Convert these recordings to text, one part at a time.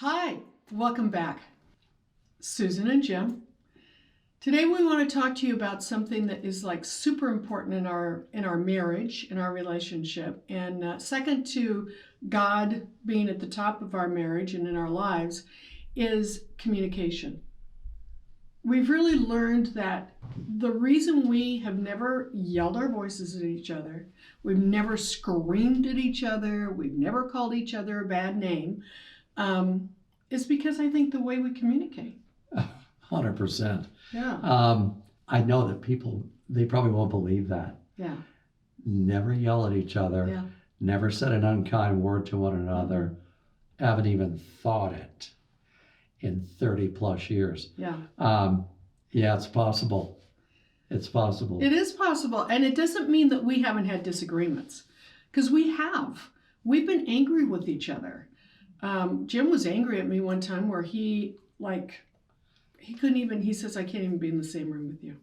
Hi, welcome back. Susan and Jim. Today we want to talk to you about something that is like super important in our marriage, in our relationship, and second to God being at the top of our marriage and in our lives is communication. We've really learned that the reason we have never yelled our voices at each other, we've never screamed at each other, we've never called each other a bad name, is because I think the way we communicate. 100%. Yeah. I know that people, they probably won't believe that. Yeah. Never yell at each other. Yeah. Never said an unkind word to one another. Haven't even thought it in 30 plus years. Yeah. Yeah, it's possible. It's possible. It is possible. And it doesn't mean that we haven't had disagreements, because we have. We've been angry with each other. Jim was angry at me one time where he says, I can't even be in the same room with you.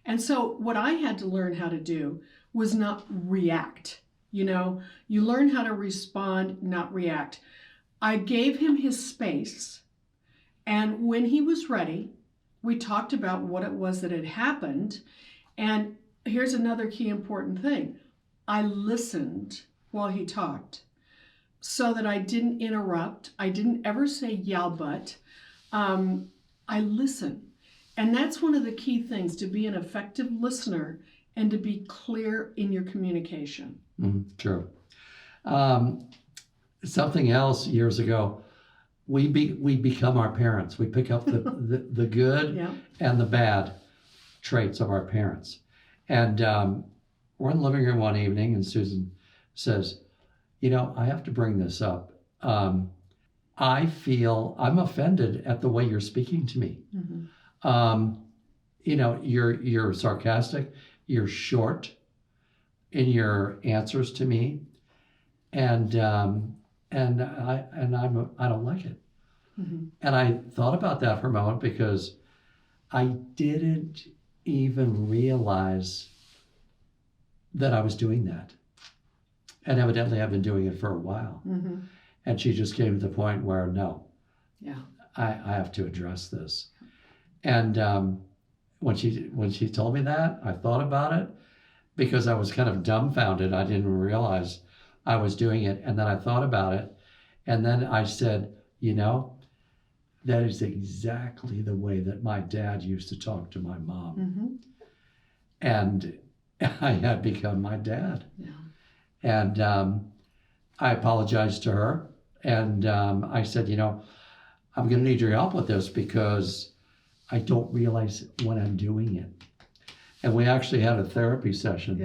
And so what I had to learn how to do was not react. You know, you learn how to respond, not react. I gave him his space. And when he was ready, we talked about what it was that had happened. And here's another key important thing. I listened while he talked so that I didn't interrupt. I didn't ever say, yeah, but. I listen. And that's one of the key things, to be an effective listener and to be clear in your communication. True. Something else years ago, we become our parents. We pick up the good Yeah. and the bad traits of our parents. And we're in the living room one evening, and Susan says, I have to bring this up. I feel I'm offended at the way you're speaking to me. Mm-hmm. You're sarcastic, you're short in your answers to me, and I don't like it. Mm-hmm. And I thought about that for a moment, because I didn't even realize that I was doing that. And evidently I've been doing it for a while. Mm-hmm. And she just came to the point where, no, Yeah. I have to address this. And when she told me that, I thought about it, because I was kind of dumbfounded. I didn't realize I was doing it. And then I thought about it. And then I said, that is exactly the way that my dad used to talk to my mom. Mm-hmm. And I had become my dad. Yeah. And I apologized to her. And I said, I'm going to need your help with this, because I don't realize when I'm doing it. And we actually had a therapy session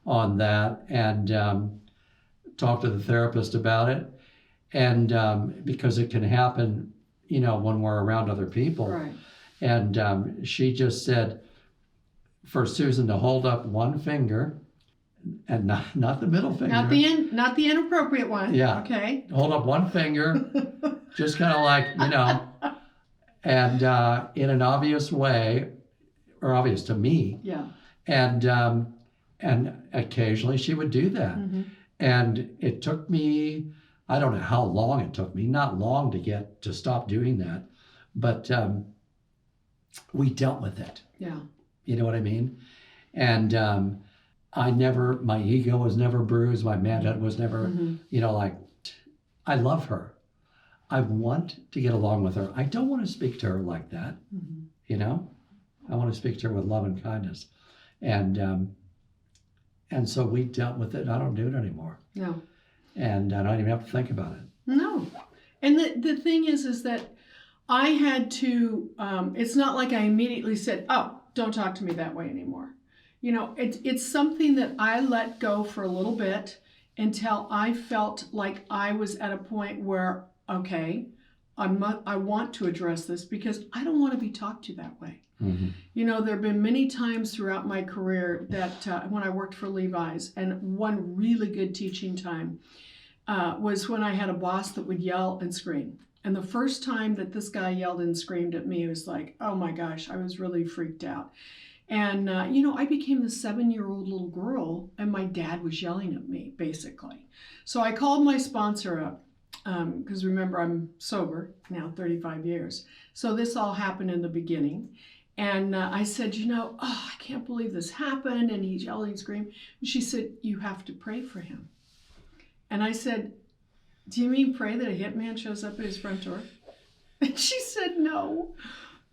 on that, and talked to the therapist about it. And because it can happen, when we're around other people. Right. And she just said for Susan to hold up one finger, and not the middle finger. Not the inappropriate one. Yeah. Okay. Hold up one finger, just kind of like, and in an obvious way, or obvious to me. Yeah. And occasionally she would do that. Mm-hmm. And it took me, I don't know how long it took me, not long to stop doing that, but we dealt with it. Yeah. You know what I mean? And my ego was never bruised. My manhood was never, I love her. I want to get along with her. I don't want to speak to her like that. Mm-hmm. I want to speak to her with love and kindness. And so we dealt with it. I don't do it anymore. No. And I don't even have to think about it. No. And the thing is that I had to, it's not like I immediately said, oh, don't talk to me that way anymore. It's something that I let go for a little bit until I felt like I was at a point where, okay, I want to address this, because I don't want to be talked to that way. Mm-hmm. There have been many times throughout my career that when I worked for Levi's, and one really good teaching time was when I had a boss that would yell and scream. And the first time that this guy yelled and screamed at me, it was like, oh my gosh, I was really freaked out. And, I became the 7-year-old little girl, and my dad was yelling at me, basically. So I called my sponsor up, because remember, I'm sober now, 35 years. So this all happened in the beginning. And I said, I can't believe this happened. And he's yelling and screaming. And she said, you have to pray for him. And I said, do you mean pray that a hitman shows up at his front door? And she said, no.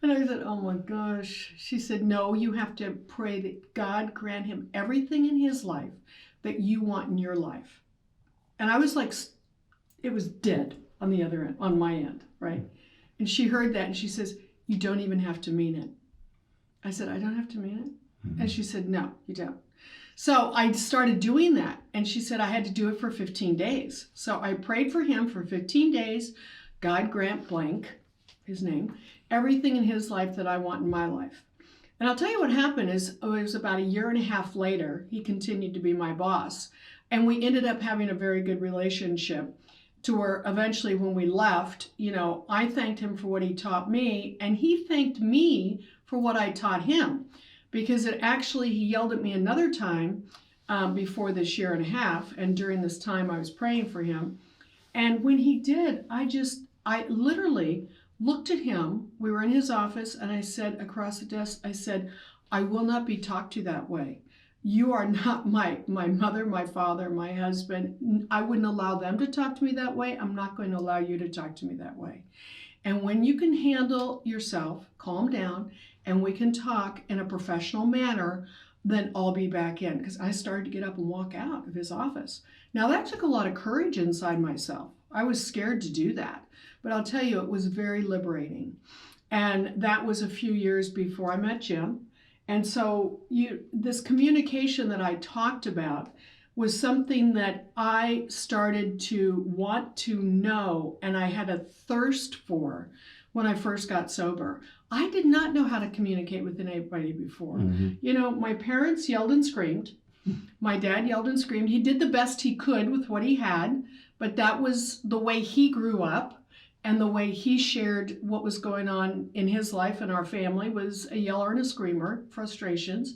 And I said, oh my gosh. She said, no, you have to pray that God grant him everything in his life that you want in your life. And I was like, it was dead on the other end, on my end, right? And she heard that and she says, you don't even have to mean it. I said, I don't have to mean it? Mm-hmm. And she said, no, you don't. So I started doing that. And she said I had to do it for 15 days. So I prayed for him for 15 days. God grant blank, his name, everything in his life that I want in my life. And I'll tell you what happened is it was about a year and a half later, he continued to be my boss. And we ended up having a very good relationship to where eventually when we left, I thanked him for what he taught me and he thanked me for what I taught him. Because he yelled at me another time before this year and a half. And during this time I was praying for him. And when he did, I literally looked at him. We were in his office and I said across the desk, I said, I will not be talked to that way. You are not my mother, my father, my husband. I wouldn't allow them to talk to me that way. I'm not going to allow you to talk to me that way. And when you can handle yourself, calm down, and we can talk in a professional manner, then I'll be back in. Because I started to get up and walk out of his office. Now that took a lot of courage inside myself. I was scared to do that. But I'll tell you, it was very liberating. And that was a few years before I met Jim. And so this communication that I talked about was something that I started to want to know and I had a thirst for when I first got sober. I did not know how to communicate with anybody before. Mm-hmm. My parents yelled and screamed. My dad yelled and screamed. He did the best he could with what he had, but that was the way he grew up and the way he shared what was going on in his life and our family was a yeller and a screamer, frustrations.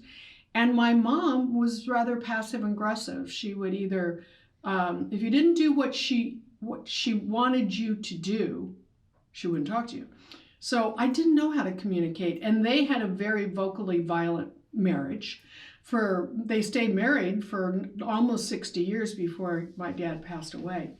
And my mom was rather passive aggressive. She would either, if you didn't do what she wanted you to do, she wouldn't talk to you. So I didn't know how to communicate. And they had a very vocally violent marriage. They stayed married for almost 60 years before my dad passed away.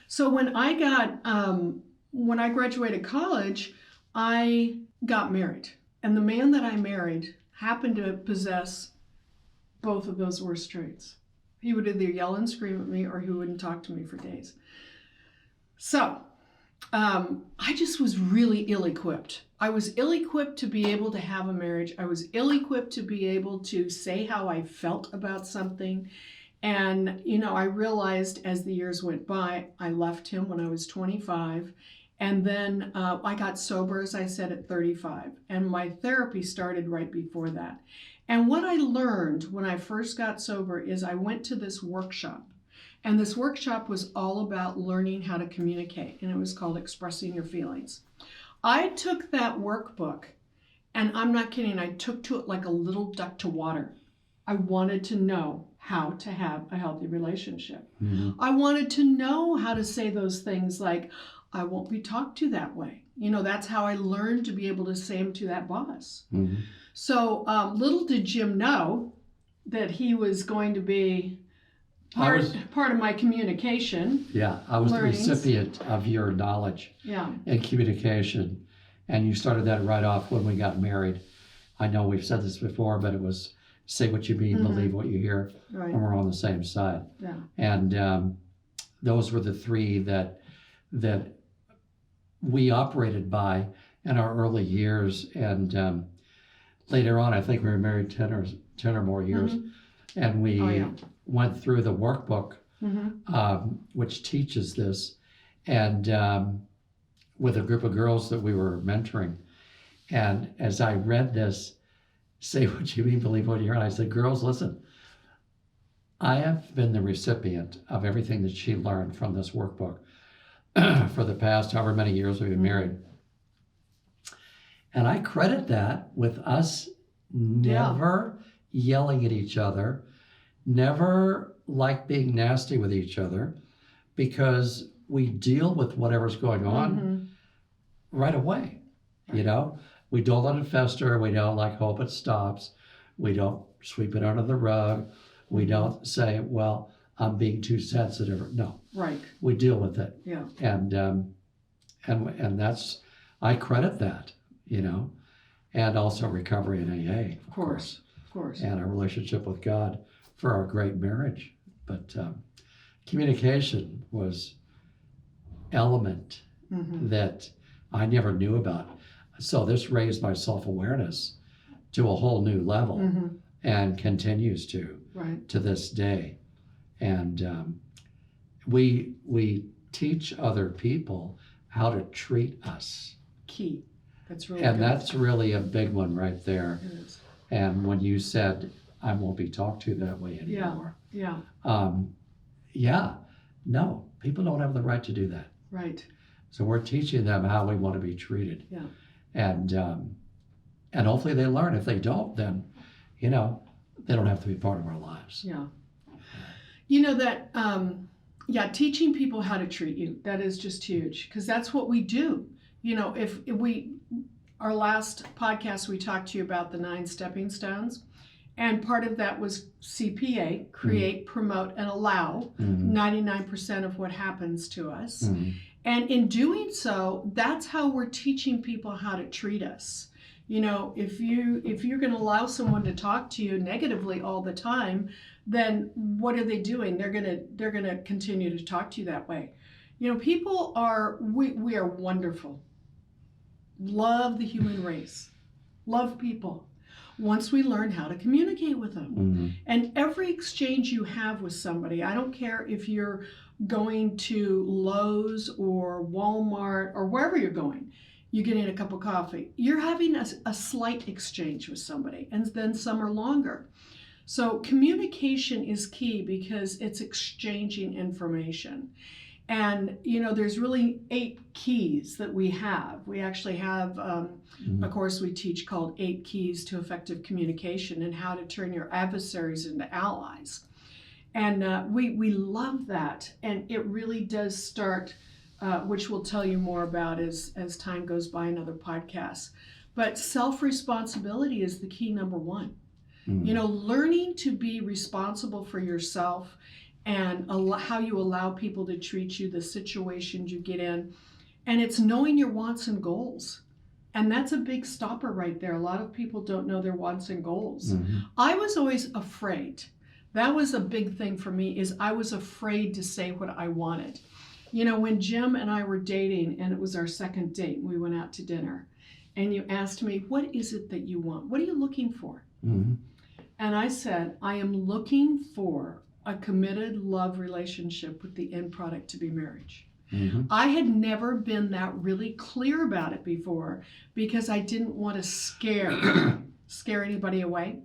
So when I graduated college, I got married. And the man that I married happened to possess both of those worst traits. He would either yell and scream at me or he wouldn't talk to me for days. So I just was really ill-equipped. I was ill-equipped to be able to have a marriage. I was ill-equipped to be able to say how I felt about something. And, I realized as the years went by, I left him when I was 25. And then I got sober, as I said, at 35. And my therapy started right before that. And what I learned when I first got sober is I went to this workshop. And this workshop was all about learning how to communicate. And it was called Expressing Your Feelings. I took that workbook, and I'm not kidding, I took to it like a little duck to water. I wanted to know how to have a healthy relationship. Mm-hmm. I wanted to know how to say those things like, I won't be talked to that way. That's how I learned to be able to say them to that boss. Mm-hmm. So little did Jim know that he was going to be part of my communication. Yeah, I was learnings. The recipient of your knowledge and communication. And you started that right off when we got married. I know we've said this before, but it was say what you mean, mm-hmm. believe what you hear, right. And we're on the same side. Yeah. And those were the three that we operated by in our early years. And later on, I think we were married 10 or more years. Mm-hmm. And we went through the workbook, mm-hmm. Which teaches this, and with a group of girls that we were mentoring. And as I read this, say what you mean, believe what you hear, and I said, girls, listen, I have been the recipient of everything that she learned from this workbook for the past however many years we've been married. And I credit that with us never yelling at each other, never being nasty with each other, because we deal with whatever's going on right away. You know, we don't let it fester. We don't like hope it stops. We don't sweep it under the rug. We don't say, well, I'm being too sensitive. No. Right. We deal with it. Yeah. And that's, I credit that, you know, and also recovery in AA, Of course. Of course. and our relationship with God for our great marriage. But communication was element that I never knew about. So this raised my self-awareness to a whole new level and continues to this day. And we teach other people how to treat us. Key. That's really And good. that's really a big one right there. It is. And when you said, I won't be talked to that way anymore. Yeah. No, people don't have the right to do that. Right. So we're teaching them how we want to be treated. Yeah. And hopefully they learn. If they don't, then, you know, they don't have to be part of our lives. Yeah. You know that, teaching people how to treat you, that is just huge, because that's what we do. You know, if our last podcast, we talked to you about the 9 stepping stones. And part of that was CPA, create, promote, and allow 99% of what happens to us. And in doing so, that's how we're teaching people how to treat us. You know, if you're going to allow someone to talk to you negatively all the time, then what are they doing? They're going to continue to talk to you that way. You know, people are we are wonderful. Love the human race. Love people. Once we learn how to communicate with them. And every exchange you have with somebody, I don't care if you're going to Lowe's or Walmart or wherever you're going, you get in a cup of coffee, you're having a slight exchange with somebody, and then some are longer. So communication is key because it's exchanging information. And, you know, there's really 8 keys that we have. We actually have a course we teach called 8 Keys to Effective Communication and how to turn your adversaries into allies. And we love that. And it really does start, which we'll tell you more about as time goes by in other podcasts. But self-responsibility is the key number 1. You know, learning to be responsible for yourself and how you allow people to treat you, the situations you get in. And it's knowing your wants and goals. And that's a big stopper right there. A lot of people don't know their wants and goals. I was always afraid. That was a big thing for me, is I was afraid to say what I wanted. You know, when Jim and I were dating, and it was our second date, we went out to dinner, and you asked me, what is it that you want? What are you looking for? And I said, I am looking for a committed love relationship with the end product to be marriage. I had never been that really clear about it before because I didn't want to scare anybody away.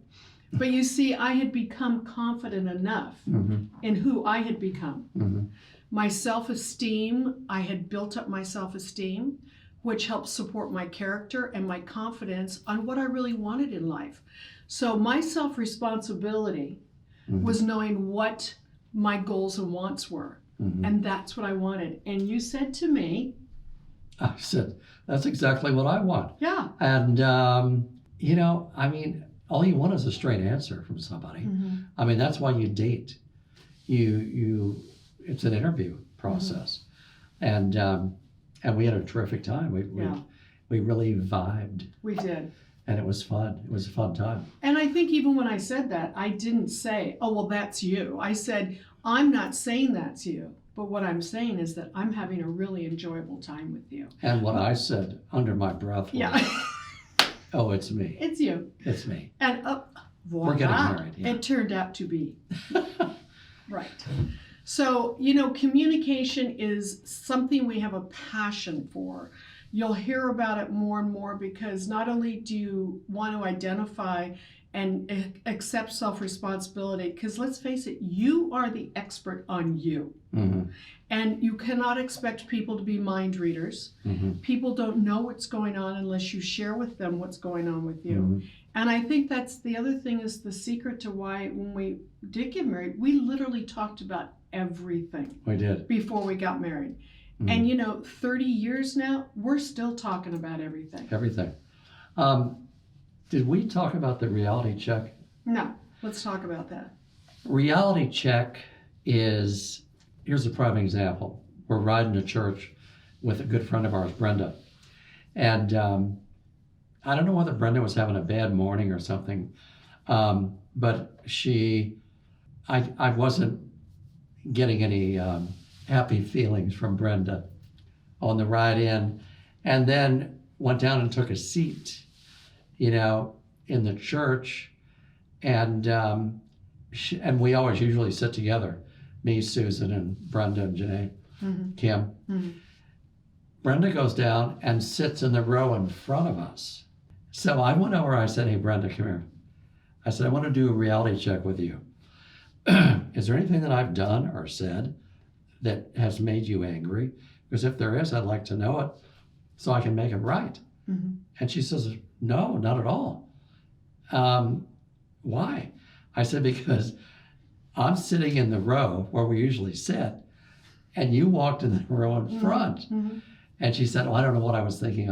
But you see, I had become confident enough in who I had become. My self-esteem, I had built up my self-esteem, which helped support my character and my confidence on what I really wanted in life. So my self-responsibility was knowing what my goals and wants were. And that's what I wanted. And you said to me, I said, that's exactly what I want. Yeah. And, you know, I mean, all you want is a straight answer from somebody. I mean, that's why you date. It's an interview process. And we had a terrific time. We really vibed. We did. And it was fun. It was a fun time. And I think even when I said that, I didn't say, oh, well, that's you. I said, I'm not saying that's you. But what I'm saying is that I'm having a really enjoyable time with you. And what I said under my breath was, oh, it's me. It's you. It's me. And we're getting married. Yeah. It turned out to be. Right. So, you know, communication is something we have a passion for. You'll hear about it more and more because not only do you want to identify and accept self-responsibility, because let's face it, you are the expert on you. And you cannot expect people to be mind readers. People don't know what's going on unless you share with them what's going on with you. And I think that's the other thing, is the secret to why when we did get married, we literally talked about everything. We did. Before we got married. And 30 years now, we're still talking about everything. Everything. Did we talk about the reality check? No, let's talk about that. Reality check is, here's a prime example. We're riding to church with a good friend of ours, Brenda. And I don't know whether Brenda was having a bad morning or something, but I wasn't getting any happy feelings from Brenda on the ride in, and then went down and took a seat, in the church, and we always usually sit together, me, Susan, and Brenda, and Janae, Kim. Brenda goes down and sits in the row in front of us. So I went over, I said, "Hey, Brenda, come here." I said, "I want to do a reality check with you. Is there anything that I've done or said that has made you angry? Because if there is, I'd like to know it so I can make it right." And she says, "No, not at all." Why? I said, "Because I'm sitting in the row where we usually sit, and you walked in the row in front." And she said, "Oh, I don't know what I was thinking.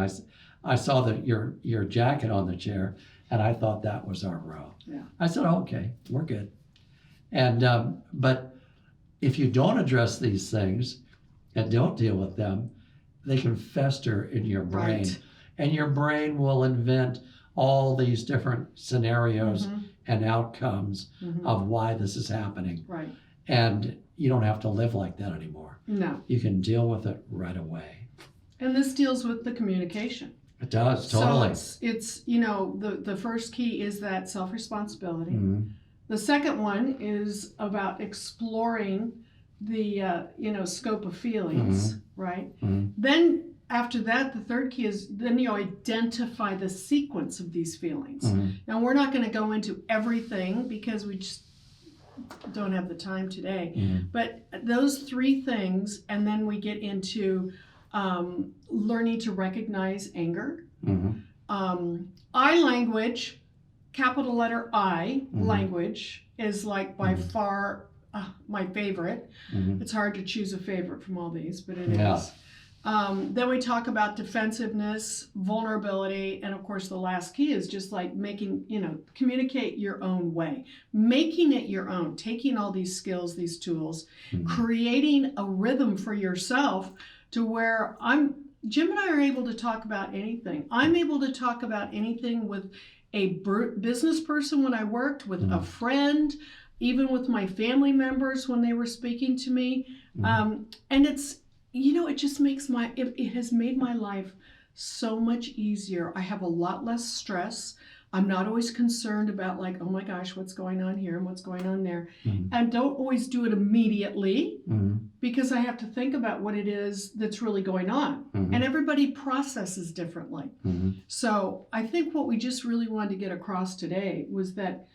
I saw that your jacket on the chair, and I thought that was our row." Yeah. I said, "Oh, okay, we're good." And but if you don't address these things and don't deal with them, they can fester in your brain, Right. and your brain will invent all these different scenarios and outcomes of why this is happening. Right. And you don't have to live like that anymore. No. You can deal with it right away. And this deals with the communication. It does, totally. So it's the first key is that self-responsibility. The second one is about exploring the scope of feelings, right? Then after that, the third key is then you identify the sequence of these feelings. Now we're not going to go into everything because we just don't have the time today. But those three things, and then we get into learning to recognize anger. I language, capital letter I language is like by far my favorite. It's hard to choose a favorite from all these, but it is. Then we talk about defensiveness, vulnerability, and of course the last key is just like making, communicate your own way, making it your own, taking all these skills, these tools, creating a rhythm for yourself to where Jim and I are able to talk about anything. I'm able to talk about anything with a business person when I worked, with a friend, even with my family members when they were speaking to me. And it's, it just makes it has made my life so much easier. I have a lot less stress. I'm not always concerned about like, oh my gosh, what's going on here and what's going on there. And don't always do it immediately because I have to think about what it is that's really going on. And everybody processes differently. So I think what we just really wanted to get across today was that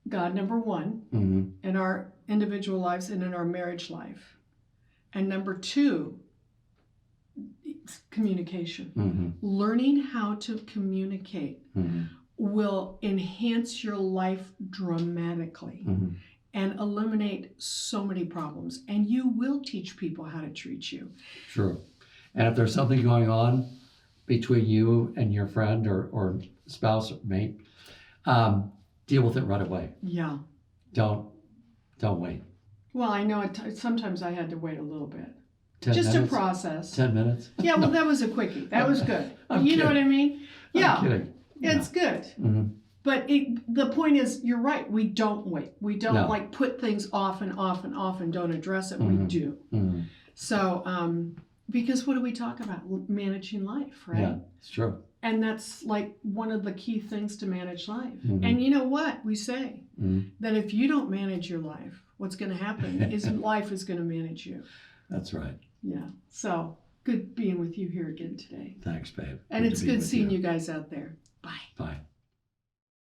God, number one, in our individual lives and in our marriage life. And number two, communication. Learning how to communicate will enhance your life dramatically and eliminate so many problems. And you will teach people how to treat you. Sure. And if there's something going on between you and your friend or spouse or mate, deal with it right away. Yeah. Don't wait. Well, I know sometimes I had to wait a little bit. 10 just minutes? to process. 10 minutes? Yeah, well, that was a quickie. That was good. I'm You know kidding. what I mean? Yeah. I'm kidding. It's good. But the point is, you're right. We don't wait. We don't like put things off and off and off and don't address it. We do. So, because what do we talk about? Managing life, right? Yeah, it's true. And that's like one of the key things to manage life. And you know what? We say that if you don't manage your life, what's going to happen is life is going to manage you. That's right. Yeah. So good being with you here again today. Thanks, babe. And it's to be good with seeing you guys out there. Bye. Bye.